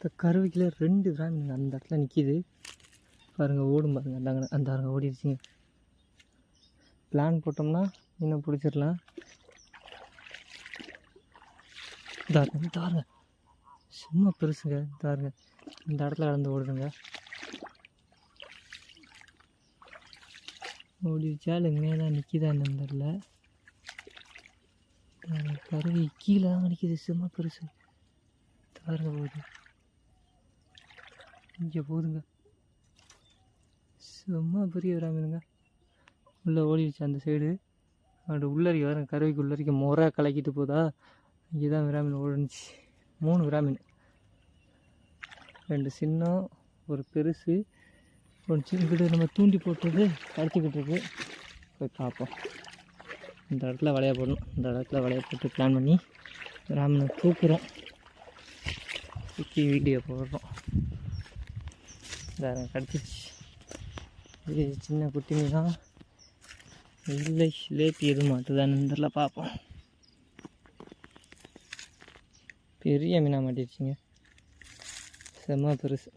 இந்த கருவிக்கில் 2 பிராமினுங்க அந்த இடத்துல நிற்கிது பாருங்கள். ஓடும் பாருங்கள். அந்தாங்க அந்த பாருங்க ஓடிடுச்சிங்க. பிளான் போட்டோம்னா இன்னும் பிடிச்சிடலாம். தாருங்க சும்மா பெருசுங்க. தாருங்க இந்த இடத்துல கலந்து ஓடுதுங்க. ஓடிடுச்சா இல்லை மேலே நிற்கிதா என்னன்னு தெரில. கருவி கீழே தான் நிற்கிது. சும்மா பெருசு. தாருங்க போகுது. இங்கே போகுதுங்க. சும்மா பெரிய பிராமினுங்க. உள்ளே ஓடிடுச்சு அந்த சைடு. அப்படி உள்ளரிக்க வர கருவிக்கு உள்ளரிக்க முறை கலக்கிட்டு போதா. இங்கே தான் விராமின் ஓடுச்சு. 3 விராமின், 2 சின்ன, ஒரு பெருசு, ஒரு சின்ன. நம்ம தூண்டி போட்டது கடிச்சிக்கிட்டு இருக்கு. போய் பார்ப்போம். இந்த இடத்துல வலையை போடணும். இந்த இடத்துல வலையை போட்டு பிளான் பண்ணி விராமினை தூக்குறோம். தூக்கி வீடியோ போடுறோம். வேறு கடிச்சிச்சு. இது சின்ன குட்டி மீன் தான். இல்லை லேத்தி எதுவும் மாட்டுதான்னு தெரில. பார்ப்போம். பெரிய மீனாக மாட்டிடுச்சிங்க. செம்ம பெருசு.